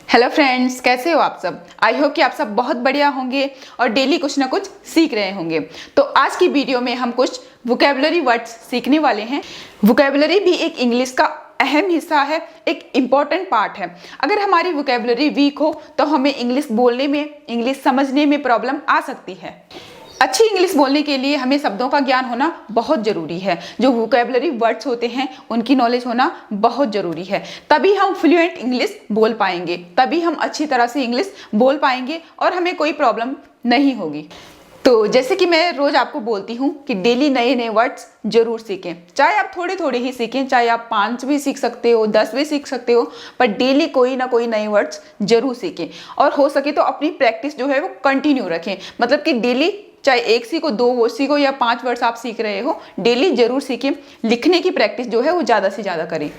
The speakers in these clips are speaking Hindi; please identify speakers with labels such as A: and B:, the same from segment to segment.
A: हेलो फ्रेंड्स, कैसे हो आप सब। आई होप कि आप सब बहुत बढ़िया होंगे और डेली कुछ ना कुछ सीख रहे होंगे। तो आज की वीडियो में हम कुछ वोकैबुलरी वर्ड्स सीखने वाले हैं। वोकैबुलरी भी एक इंग्लिश का अहम हिस्सा है, एक इम्पॉर्टेंट पार्ट है। अगर हमारी वोकैबुलरी वीक हो तो हमें इंग्लिश बोलने में, इंग्लिश समझने में प्रॉब्लम आ सकती है। अच्छी इंग्लिश बोलने के लिए हमें शब्दों का ज्ञान होना बहुत ज़रूरी है। जो वोकैबुलरी वर्ड्स होते हैं उनकी नॉलेज होना बहुत ज़रूरी है। तभी हम फ्लुएंट इंग्लिश बोल पाएंगे, तभी हम अच्छी तरह से इंग्लिश बोल पाएंगे और हमें कोई प्रॉब्लम नहीं होगी। तो जैसे कि मैं रोज़ आपको बोलती हूँ कि डेली नए नए वर्ड्स जरूर सीखें। चाहे आप थोड़े थोड़े ही सीखें, चाहे आप 5 भी सीख सकते हो, 10 भी सीख सकते हो, पर डेली कोई ना कोई नए वर्ड्स जरूर सीखें। और हो सके तो अपनी प्रैक्टिस जो है वो कंटिन्यू रखें। मतलब कि डेली चाहे एक सीखो, 2 वर्ड सीखो या 5 वर्ड्स आप सीख रहे हो, डेली जरूर सीखें। लिखने की प्रैक्टिस जो है वो ज़्यादा से ज़्यादा करें।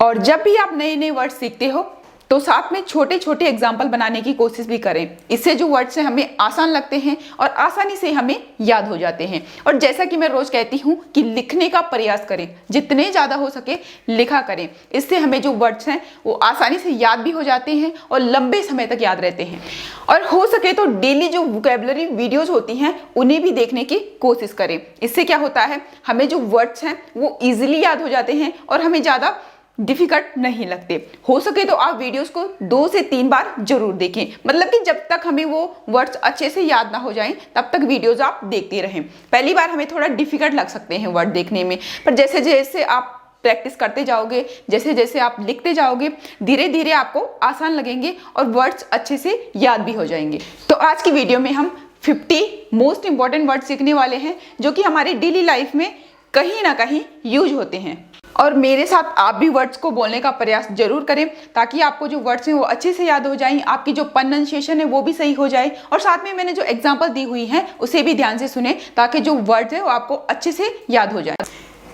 A: और जब भी आप नए नए वर्ड सीखते हो तो साथ में छोटे छोटे एग्जाम्पल बनाने की कोशिश भी करें। इससे जो वर्ड्स हैं हमें आसान लगते हैं और आसानी से हमें याद हो जाते हैं। और जैसा कि मैं रोज़ कहती हूँ कि लिखने का प्रयास करें, जितने ज़्यादा हो सके लिखा करें। इससे हमें जो वर्ड्स हैं वो आसानी से याद भी हो जाते हैं और लंबे समय तक याद रहते हैं। और हो सके तो डेली जो वोकैबुलरी वीडियोज़ होती हैं उन्हें भी देखने की कोशिश करें। इससे क्या होता है, हमें जो वर्ड्स हैं वो ईजिली याद हो जाते हैं और हमें ज़्यादा डिफिकल्ट नहीं लगते। हो सके तो आप वीडियोस को 2 से 3 बार जरूर देखें। मतलब कि जब तक हमें वो वर्ड्स अच्छे से याद ना हो जाएं तब तक वीडियोस आप देखते रहें। पहली बार हमें थोड़ा डिफिकल्ट लग सकते हैं वर्ड देखने में, पर जैसे जैसे आप प्रैक्टिस करते जाओगे, जैसे जैसे आप लिखते जाओगे, धीरे धीरे आपको आसान लगेंगे और वर्ड्स अच्छे से याद भी हो जाएंगे। तो आज की वीडियो में हम 50 मोस्ट इंपॉर्टेंट वर्ड सीखने वाले हैं जो कि हमारी डेली लाइफ में कहीं ना कहीं यूज होते हैं। और मेरे साथ आप भी वर्ड्स को बोलने का प्रयास जरूर करें ताकि आपको जो वर्ड्स हैं वो अच्छे से याद हो जाएं, आपकी जो प्रोनाउंसिएशन है वो भी सही हो जाए। और साथ में मैंने जो एग्जांपल दी हुई है उसे भी ध्यान से सुने ताकि जो वर्ड्स है वो आपको अच्छे से याद हो जाए।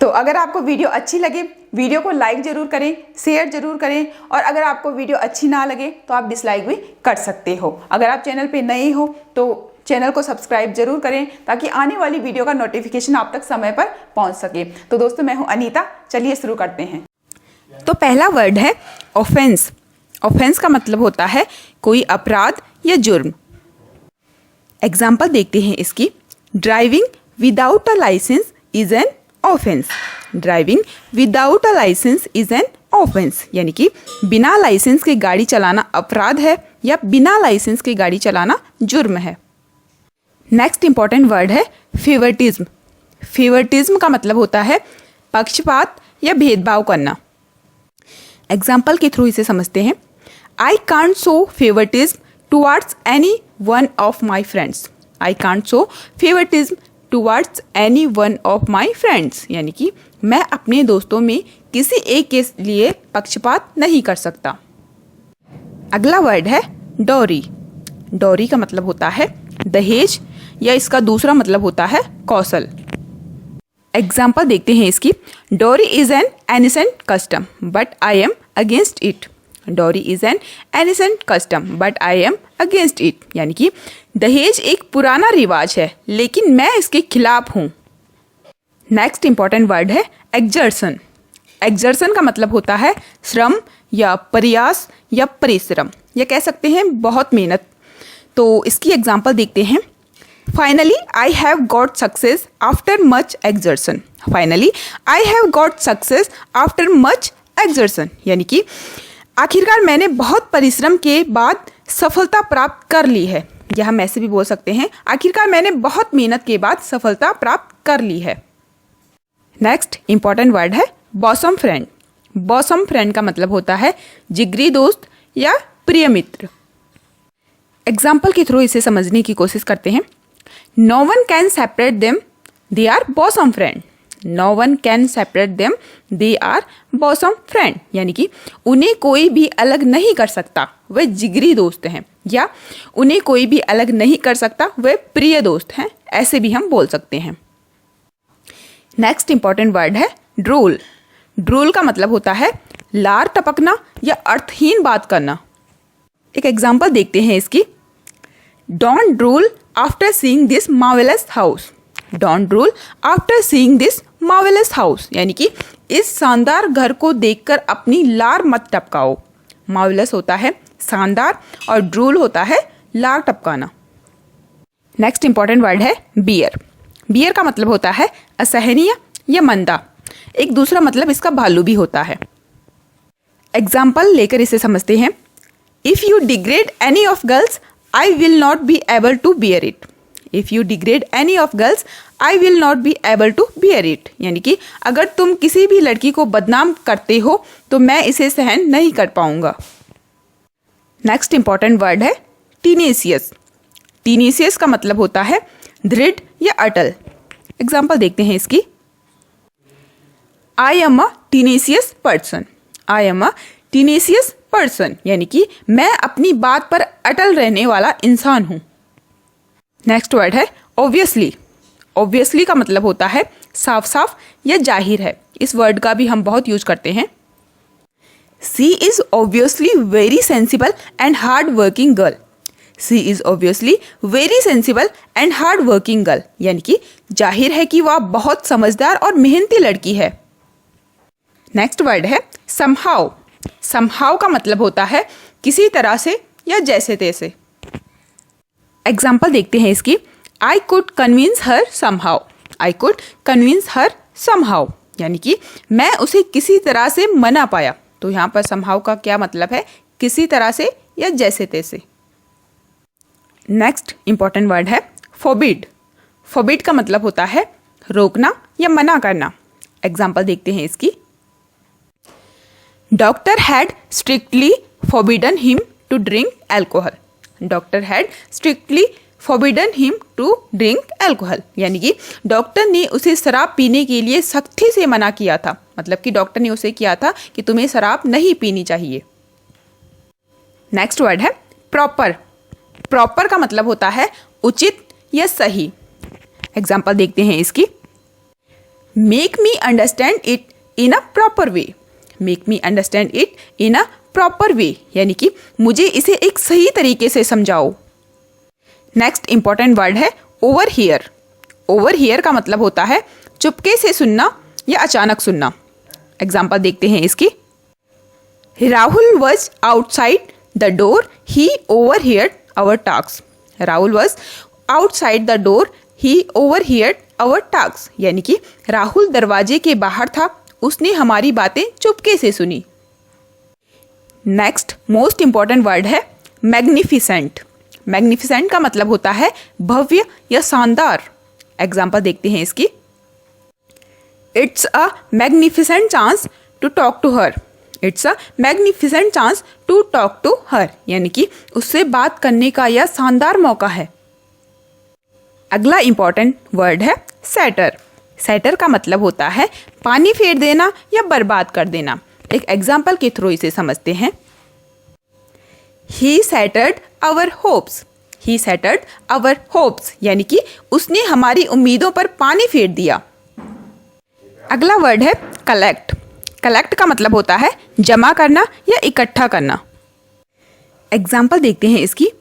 A: तो अगर आपको वीडियो अच्छी लगे, वीडियो को लाइक जरूर करें, शेयर जरूर करें। और अगर आपको वीडियो अच्छी ना लगे तो आप डिसलाइक भी कर सकते हो। अगर आप चैनल पे नए हो तो चैनल को सब्सक्राइब जरूर करें ताकि आने वाली वीडियो का नोटिफिकेशन आप तक समय पर पहुंच सके। तो दोस्तों, मैं हूं अनीता, चलिए शुरू करते हैं।
B: तो पहला वर्ड है ऑफेंस। ऑफेंस का मतलब होता है कोई अपराध या जुर्म। एग्जाम्पल देखते हैं इसकी। Driving without a license is an offence. Driving without a license is an offence, यानी कि बिना लाइसेंस के गाड़ी चलाना अपराध है या बिना लाइसेंस के गाड़ी चलाना जुर्म है। नेक्स्ट इंपॉर्टेंट वर्ड है फेवरटिज्म। फेवरटिज्म का मतलब होता है पक्षपात या भेदभाव करना। एग्जाम्पल के थ्रू इसे समझते हैं। I can't show favouritism towards any one of my friends. I can't show favouritism towards any one of my friends, यानी कि मैं अपने दोस्तों में किसी एक के लिए पक्षपात नहीं कर सकता। अगला वर्ड है डॉरी। डॉरी का मतलब होता है दहेज या इसका दूसरा मतलब होता है कौशल। एग्जाम्पल देखते हैं इसकी। Dowry is an ancient custom but I am against it. Dowry is an ancient custom but I am against it, यानी कि दहेज एक पुराना रिवाज है लेकिन मैं इसके खिलाफ हूं। नेक्स्ट इंपॉर्टेंट वर्ड है एक्सर्शन। एक्सर्शन का मतलब होता है श्रम या प्रयास या परिश्रम, या कह सकते हैं बहुत मेहनत। तो इसकी एग्जाम्पल देखते हैं। Finally I have got success after much exertion. Finally I have got success after much exertion, यानी कि आखिरकार मैंने बहुत परिश्रम के बाद सफलता प्राप्त कर ली है। या हम ऐसे भी बोल सकते हैं, आखिरकार मैंने बहुत मेहनत के बाद सफलता प्राप्त कर ली है। नेक्स्ट इंपॉर्टेंट वर्ड है बॉसम फ्रेंड। बॉसम फ्रेंड का मतलब होता है जिगरी दोस्त या प्रिय मित्र। एग्जाम्पल के थ्रू इसे समझने की कोशिश करते हैं। No one can separate them, they are bosom friend. No one can separate them, they are bosom friend, यानी कि उन्हें कोई भी अलग नहीं कर सकता, वे जिगरी दोस्त हैं। या उन्हें कोई भी अलग नहीं कर सकता, वे प्रिय दोस्त हैं, ऐसे भी हम बोल सकते हैं। नेक्स्ट इंपॉर्टेंट वर्ड है ड्रोल। ड्रोल का मतलब होता है लार टपकना या अर्थहीन बात करना। एक एग्जाम्पल देखते हैं इसकी। Don't drool after seeing this marvellous house. Don't drool after seeing this marvellous house, यानी कि इस शानदार घर को देखकर अपनी लार मत टपकाओ। मार्वलस होता है शानदार और ड्रूल होता है लार टपकाना। नेक्स्ट इंपॉर्टेंट वर्ड है बियर। बियर का मतलब होता है असहनीय या मंदा। एक दूसरा मतलब इसका भालू भी होता है। एग्जाम्पल लेकर इसे समझते हैं। If you degrade any of girls I will not be able to bear it. If you degrade any of girls I will not be able to bear it, यानी कि अगर तुम किसी भी लड़की को बदनाम करते हो तो मैं इसे सहन नहीं कर पाऊंगा। नेक्स्ट इंपॉर्टेंट वर्ड है टीनेसियस। टीनेसियस का मतलब होता है दृढ़ या अटल। एग्जाम्पल देखते हैं इसकी। I am a tenacious person. I am a tenacious person, यानी कि मैं अपनी बात पर अटल रहने वाला इंसान हूं। नेक्स्ट वर्ड है ऑब्वियसली। ऑब्वियसली का मतलब होता है साफ साफ या जाहिर है। इस वर्ड का भी हम बहुत यूज करते हैं। She is obviously very sensible and hard working girl. She is obviously very sensible and hard working girl, यानी कि जाहिर है कि वह बहुत समझदार और मेहनती लड़की है। नेक्स्ट वर्ड है समहाउ। समहाउ का मतलब होता है किसी तरह से या जैसे तैसे। एग्जाम्पल देखते हैं इसकी। I could convince her somehow. I could convince her somehow, यानी कि मैं उसे किसी तरह से मना पाया। तो यहाँ पर समहाउ का क्या मतलब है? किसी तरह से या जैसे तैसे। नेक्स्ट इंपॉर्टेंट वर्ड है फॉरबिड। फॉरबिड का मतलब होता है रोकना या मना करना। एग्जाम्पल देखते हैं इसकी। Doctor had strictly forbidden him to drink alcohol. Doctor had strictly forbidden him to drink alcohol, यानी कि डॉक्टर ने उसे शराब पीने के लिए सख्ती से मना किया था। मतलब कि डॉक्टर ने उसे किया था कि तुम्हें शराब नहीं पीनी चाहिए। नेक्स्ट वर्ड है प्रॉपर। प्रॉपर का मतलब होता है उचित या सही। एग्जाम्पल देखते हैं इसकी। Make me understand it in a proper way. Make me understand it in a proper way, यानी कि मुझे इसे एक सही तरीके से समझाओ। नेक्स्ट इंपॉर्टेंट वर्ड है ओवर हियर। ओवर हियर का मतलब होता है चुपके से सुनना या अचानक सुनना। एग्जाम्पल देखते हैं इसकी। Rahul was outside the door, he overheard our talks. Rahul was outside the door, he overheard our talks, यानी कि राहुल दरवाजे के बाहर था, उसने हमारी बातें चुपके से सुनी। नेक्स्ट मोस्ट इंपॉर्टेंट वर्ड है मैग्निफिसेंट। मैग्निफिसेंट का मतलब होता है भव्य या शानदार। एग्जाम्पल देखते हैं इसकी। It's a magnificent chance to talk to her. It's a magnificent chance to talk to her, यानी कि उससे बात करने का यह शानदार मौका है। अगला इंपॉर्टेंट वर्ड है सैटर। सैटर का मतलब होता है पानी फेर देना या बर्बाद कर देना। एक एग्जाम्पल के थ्रू इसे समझते हैं। He shattered our hopes. He shattered our hopes, यानी कि उसने हमारी उम्मीदों पर पानी फेर दिया। अगला वर्ड है कलेक्ट। कलेक्ट का मतलब होता है जमा करना या इकट्ठा करना। एग्जाम्पल देखते हैं इसकी।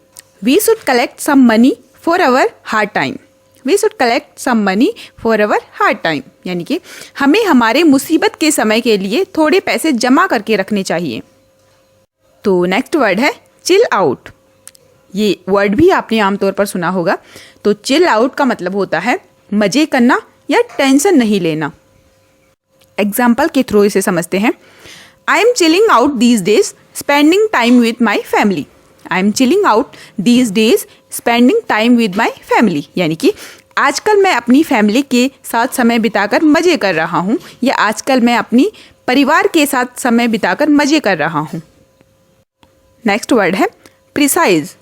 B: We should collect some money for our hard time. We should collect some money for our hard time, यानी कि हमें हमारे मुसीबत के समय के लिए थोड़े पैसे जमा करके रखने चाहिए। तो नेक्स्ट वर्ड है चिल आउट। ये वर्ड भी आपने आमतौर पर सुना होगा। तो चिल आउट का मतलब होता है मजे करना या टेंशन नहीं लेना। एग्जाम्पल के थ्रू इसे समझते हैं। I am chilling out these days spending time with my family. I am chilling out these days spending time with my family, यानी कि आजकल मैं अपनी फैमिली के साथ समय बिताकर मज़े कर रहा हूँ या आजकल मैं अपनी परिवार के साथ समय बिताकर मज़े कर रहा हूँ। नेक्स्ट वर्ड है प्रिसाइज।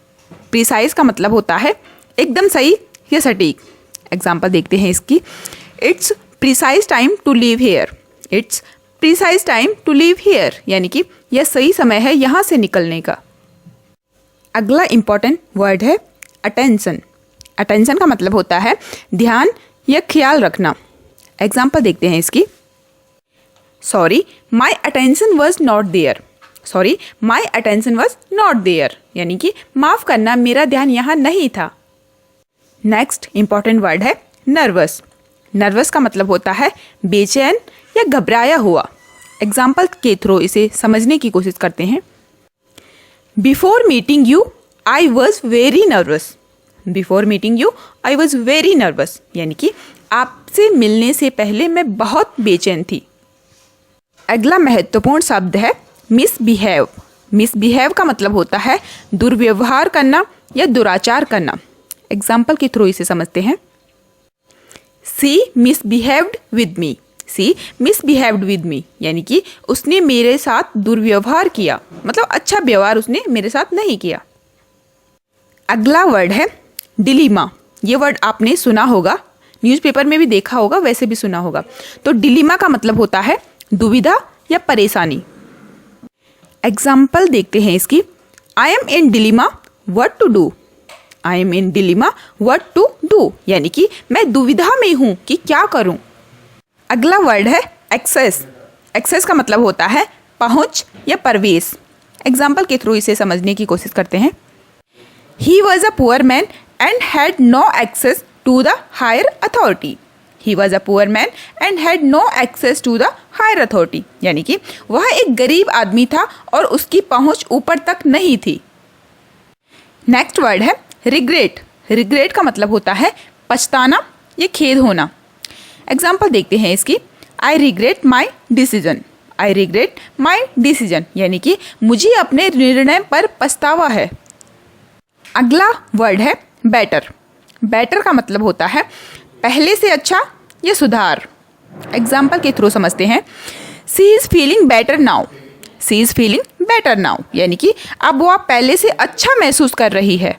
B: प्रिसाइज का मतलब होता है एकदम सही या सटीक। एग्जाम्पल देखते हैं इसकी। It's precise time to leave here. It's precise time to leave here, यानी कि यह सही समय है यहाँ से निकलने का। अगला इंपॉर्टेंट वर्ड है अटेंशन। अटेंशन का मतलब होता है ध्यान या ख्याल रखना। एग्जाम्पल देखते हैं इसकी। Sorry my attention was not there. Sorry my attention was not there, यानी कि माफ़ करना मेरा ध्यान यहाँ नहीं था। नेक्स्ट इंपॉर्टेंट वर्ड है नर्वस। नर्वस का मतलब होता है बेचैन या घबराया हुआ। एग्जाम्पल के थ्रू इसे समझने की कोशिश करते हैं। Before meeting you I was very nervous. Before meeting you I was very nervous यानी कि आपसे मिलने से पहले मैं बहुत बेचैन थी। अगला महत्वपूर्ण शब्द है मिसबिहेव। मिसबिहेव का मतलब होता है दुर्व्यवहार करना या दुराचार करना। एग्जाम्पल के थ्रू इसे समझते हैं। She misbehaved with me. She misbehaved with me यानी कि उसने मेरे साथ दुर्व्यवहार किया, मतलब अच्छा व्यवहार उसने मेरे साथ नहीं किया। अगला वर्ड है डिलीमा। ये वर्ड आपने सुना होगा, न्यूज़पेपर में भी देखा होगा, वैसे भी सुना होगा। तो डिलीमा का मतलब होता है दुविधा या परेशानी। एग्जाम्पल देखते हैं इसकी। I am in dilemma what to do. I am in dilemma what to do यानी कि मैं दुविधा में हूँ कि क्या करूँ। अगला वर्ड है एक्सेस। एक्सेस का मतलब होता है पहुँच या प्रवेश। एग्जाम्पल के थ्रू इसे समझने की कोशिश करते हैं। He was a poor man and had no access to the higher authority. He was a poor man and had no access to the higher authority यानी कि वह एक गरीब आदमी था और उसकी पहुंच ऊपर तक नहीं थी। नेक्स्ट वर्ड है रिग्रेट। रिग्रेट का मतलब होता है पछताना या खेद होना। एग्जाम्पल देखते हैं इसकी। I regret my decision. I regret my decision यानी कि मुझे अपने निर्णय पर पछतावा है। अगला वर्ड है बेटर। बेटर का मतलब होता है पहले से अच्छा या सुधार। एग्जाम्पल के थ्रू समझते हैं। She is feeling better now. She is feeling better now यानी कि अब वह पहले से अच्छा महसूस कर रही है।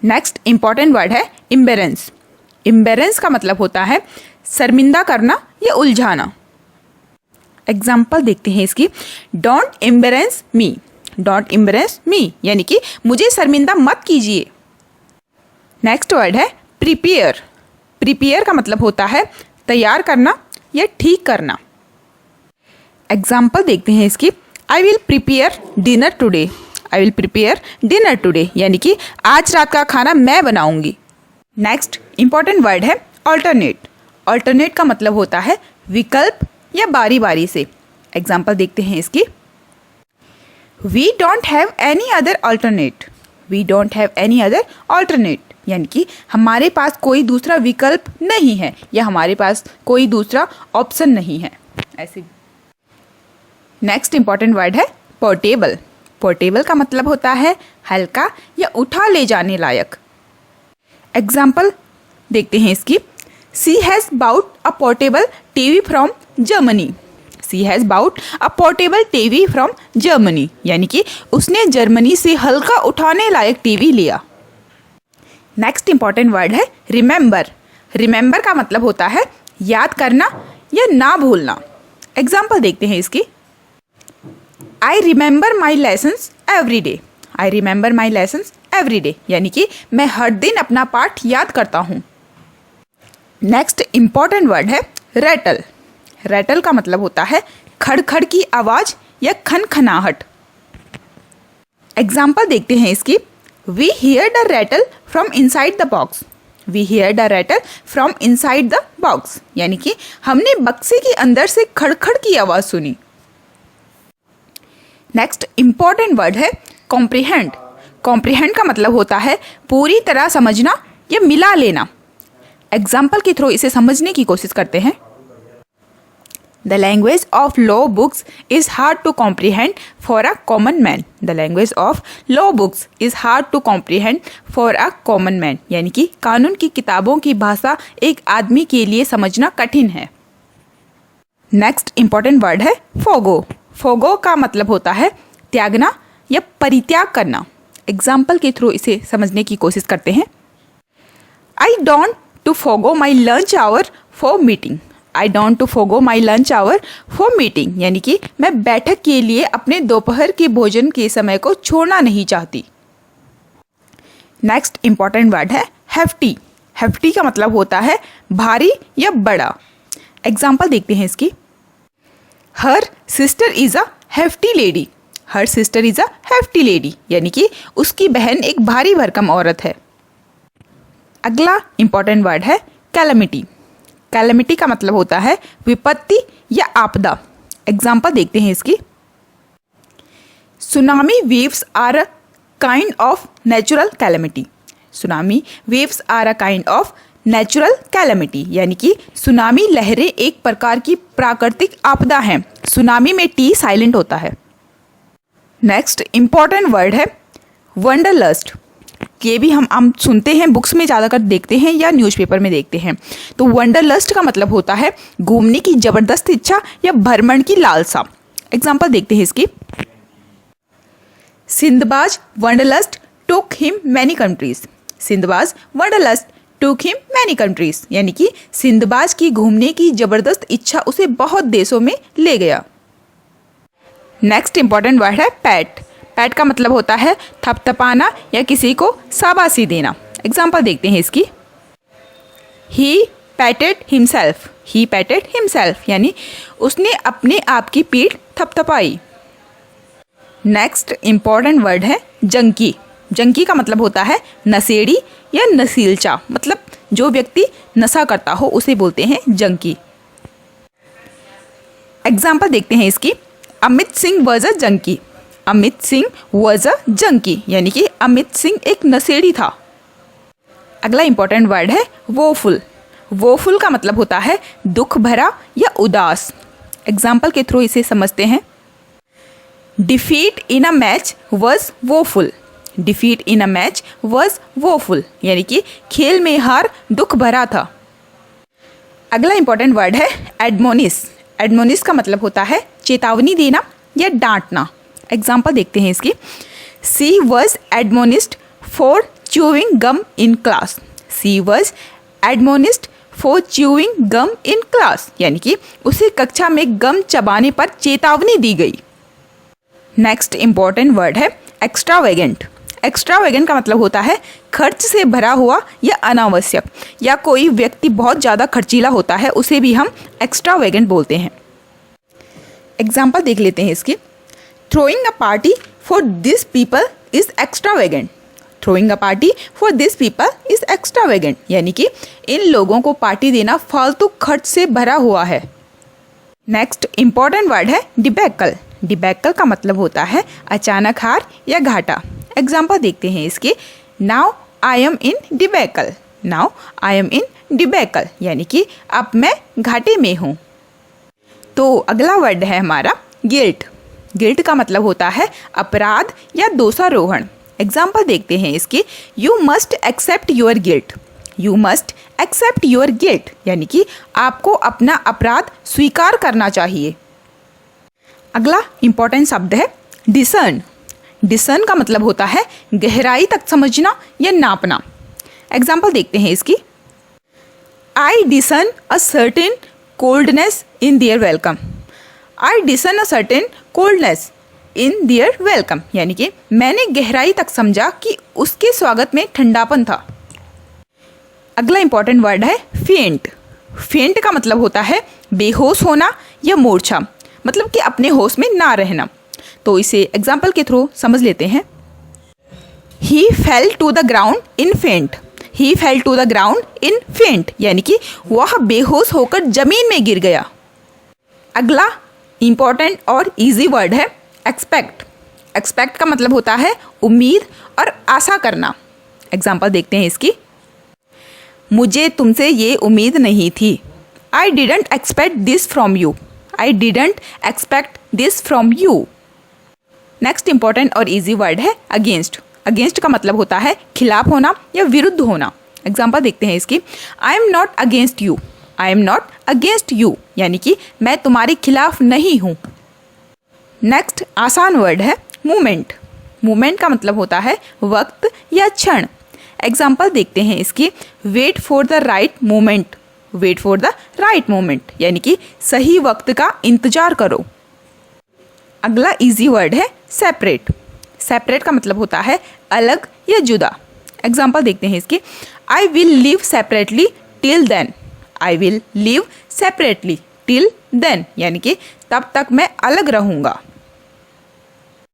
B: नेक्स्ट इंपॉर्टेंट वर्ड है इम्बेरेंस। इम्बेरेंस का मतलब होता है शर्मिंदा करना या उलझाना। एग्जाम्पल देखते हैं इसकी। Don't एम्बेरेंस me. डोंट एम्बेरेंस मी यानी कि मुझे शर्मिंदा मत कीजिए। नेक्स्ट वर्ड है प्रिपेयर। प्रिपेयर का मतलब होता है तैयार करना या ठीक करना। एग्जाम्पल देखते हैं इसकी। I will prepare dinner today. I will prepare dinner today यानी कि आज रात का खाना मैं बनाऊंगी। नेक्स्ट इंपॉर्टेंट वर्ड है ऑल्टरनेट। ऑल्टरनेट का मतलब होता है विकल्प या बारी बारी से। एग्जाम्पल देखते हैं इसकी। We don't have any other alternate. We don't have any other alternate यानी कि हमारे पास कोई दूसरा विकल्प नहीं है या हमारे पास कोई दूसरा ऑप्शन नहीं है ऐसे। नेक्स्ट इंपॉर्टेंट वर्ड है पोर्टेबल। पोर्टेबल का मतलब होता है हल्का या उठा ले जाने लायक। एग्जाम्पल देखते हैं इसकी। She has bought a portable TV from Germany. She has bought a portable TV from Germany यानी कि उसने जर्मनी से हल्का उठाने लायक टीवी लिया। नेक्स्ट इंपॉर्टेंट वर्ड है रिमेंबर। रिमेंबर का मतलब होता है याद करना या ना भूलना। एग्जाम्पल देखते हैं इसकी। I remember my lessons every day. I remember my lessons every day यानी कि मैं हर दिन अपना पाठ याद करता हूँ। नेक्स्ट इंपॉर्टेंट वर्ड है रैटल। रैटल का मतलब होता है खड़खड़ की आवाज़ या खनखनाहट। एग्जाम्पल देखते हैं इसकी। We hear the rattle from inside the box. We hear the rattle from inside the box यानी कि हमने बक्से के अंदर से खड़खड़ की आवाज़ सुनी। नेक्स्ट इंपॉर्टेंट वर्ड है कॉम्प्रिहेंड। कॉम्प्रिहेंड का मतलब होता है पूरी तरह समझना या मिला लेना। एग्जाम्पल के थ्रू इसे समझने की कोशिश करते हैं। The language of law books is hard to comprehend for a common man. The language of law books is hard to comprehend for a common man यानी कि कानून की किताबों की भाषा एक आदमी के लिए समझना कठिन है। नेक्स्ट इंपॉर्टेंट वर्ड है फोगो। फोगो का मतलब होता है त्यागना या परित्याग करना। एग्जाम्पल के थ्रू इसे समझने की कोशिश करते हैं। I don't to forgo my lunch hour for meeting. I don't to forgo my lunch hour for meeting यानी कि मैं बैठक के लिए अपने दोपहर के भोजन के समय को छोड़ना नहीं चाहती। नेक्स्ट इंपॉर्टेंट वर्ड है हेफ्टी। हेफ्टी का मतलब होता है भारी या बड़ा। एग्जाम्पल देखते हैं इसकी। Her sister is a hefty lady. Her sister is a hefty lady यानी कि उसकी बहन एक भारी भरकम औरत है। अगला इंपॉर्टेंट वर्ड है कैलेमिटी। कैलेमिटी का मतलब होता है विपत्ति या आपदा। एग्जाम्पल देखते हैं इसकी। Tsunami waves are a kind of natural calamity. Tsunami waves are a kind of natural calamity, यानी कि सुनामी लहरें एक प्रकार की प्राकृतिक आपदा हैं। सुनामी में टी साइलेंट होता है। नेक्स्ट इम्पॉर्टेंट वर्ड है वंडरलस्ट। ये भी हम सुनते हैं, बुक्स में ज़्यादातर देखते हैं या न्यूज़पेपर में देखते हैं। तो वंडरलस्ट का मतलब होता है घूमने की ज़बरदस्त इच्छा या भ्रमण की लालसा। एग्जाम्पल देखते हैं इसकी। Sindbad's wanderlust took him many countries. Sindbad's wanderlust took him many countries, यानी कि सिंदबाज की घूमने की ज़बरदस्त इच्छा उसे बहुत देशों में ले गया। नेक्स्ट इंपॉर्टेंट वर्ड है पैट। पैट का मतलब होता है थपथपाना या किसी को शाबाशी देना। एग्जाम्पल देखते हैं इसकी। ही पैटेड हिमसेल्फ। ही पैटेड हिमसेल्फ, यानी उसने अपने आप की पीठ थपथपाई। नेक्स्ट इंपॉर्टेंट वर्ड है जंकी। जंकी का मतलब होता है नशेड़ी या नशीलचा, मतलब जो व्यक्ति नशा करता हो उसे बोलते हैं जंकी। एग्जाम्पल देखते हैं इसकी। Amit Singh was a junkie. Amit Singh was a junkie, यानी कि अमित सिंह एक नशेड़ी था। अगला इंपॉर्टेंट वर्ड है वोफुल। वोफुल का मतलब होता है दुख भरा या उदास। एग्जाम्पल के थ्रू इसे समझते हैं। Defeat in a match was woeful. Defeat in a match was woeful, यानी कि खेल में हार दुख भरा था। अगला इंपॉर्टेंट वर्ड है एडमोनिश। एडमोनिश का मतलब होता है चेतावनी देना या डांटना। एग्जाम्पल देखते हैं इसकी। She was admonished for chewing gum in class. She was admonished for chewing gum in class, यानी कि उसे कक्षा में गम चबाने पर चेतावनी दी गई। नेक्स्ट इंपॉर्टेंट वर्ड है एक्स्ट्रावेगेंट। एक्स्ट्रावेगेंट का मतलब होता है खर्च से भरा हुआ या अनावश्यक, या कोई व्यक्ति बहुत ज़्यादा खर्चीला होता है उसे भी हम एक्स्ट्रावेगेंट बोलते हैं। एग्जाम्पल देख लेते हैं इसकी। Throwing a party for this people is extravagant. Throwing a party for this people is extravagant, यानी कि इन लोगों को पार्टी देना फालतू खर्च से भरा हुआ है। नेक्स्ट इंपॉर्टेंट वर्ड है डिबैकल। डिबैकल का मतलब होता है अचानक हार या घाटा। एग्जाम्पल देखते हैं इसके। Now I am in debacle. Now I am in debacle, यानी कि अब मैं घाटे में हूँ। तो अगला वर्ड है हमारा गिल्ट। गिल्ट का मतलब होता है अपराध या दोषारोहण। एग्जाम्पल देखते हैं इसके। You must accept your guilt. You must accept your guilt, यानी कि आपको अपना अपराध स्वीकार करना चाहिए। अगला इंपॉर्टेंट शब्द है डिसर्न। डिसर्न का मतलब होता है गहराई तक समझना या नापना। एग्जाम्पल देखते हैं इसकी। I discern a certain coldness in their welcome. I discern a certain coldness in their welcome, यानी कि मैंने गहराई तक समझा कि उसके स्वागत में ठंडापन था। अगला इंपॉर्टेंट वर्ड है फेंट। फेंट का मतलब होता है बेहोश होना या मूर्छा, मतलब कि अपने होश में ना रहना। तो इसे एग्जाम्पल के थ्रू समझ लेते हैं। He fell to the ground in faint. He fell to the ground in faint, यानी कि वह बेहोश होकर जमीन में गिर गया। अगला इंपॉर्टेंट और इजी वर्ड है एक्सपेक्ट। एक्सपेक्ट का मतलब होता है उम्मीद और आशा करना। एग्जाम्पल देखते हैं इसकी। मुझे तुमसे ये उम्मीद नहीं थी। I didn't expect this from you. I didn't expect this from you. Next important और इजी वर्ड है अगेंस्ट। अगेंस्ट का मतलब होता है खिलाफ होना या विरुद्ध होना। एग्जाम्पल देखते हैं इसकी। I am not against you. I am not against you, यानी कि मैं तुम्हारे खिलाफ नहीं हूँ। नेक्स्ट आसान वर्ड है मूवमेंट। मूवमेंट का मतलब होता है वक्त या क्षण। एग्जाम्पल देखते हैं इसकी। Wait for the right moment. Wait for the right moment, यानी कि सही वक्त का इंतजार करो। अगला इजी वर्ड है सेपरेट। सेपरेट का मतलब होता है अलग या जुदा। एग्जाम्पल देखते हैं इसकी। I will live separately till then. I will live separately till then, यानी कि तब तक मैं अलग रहूँगा।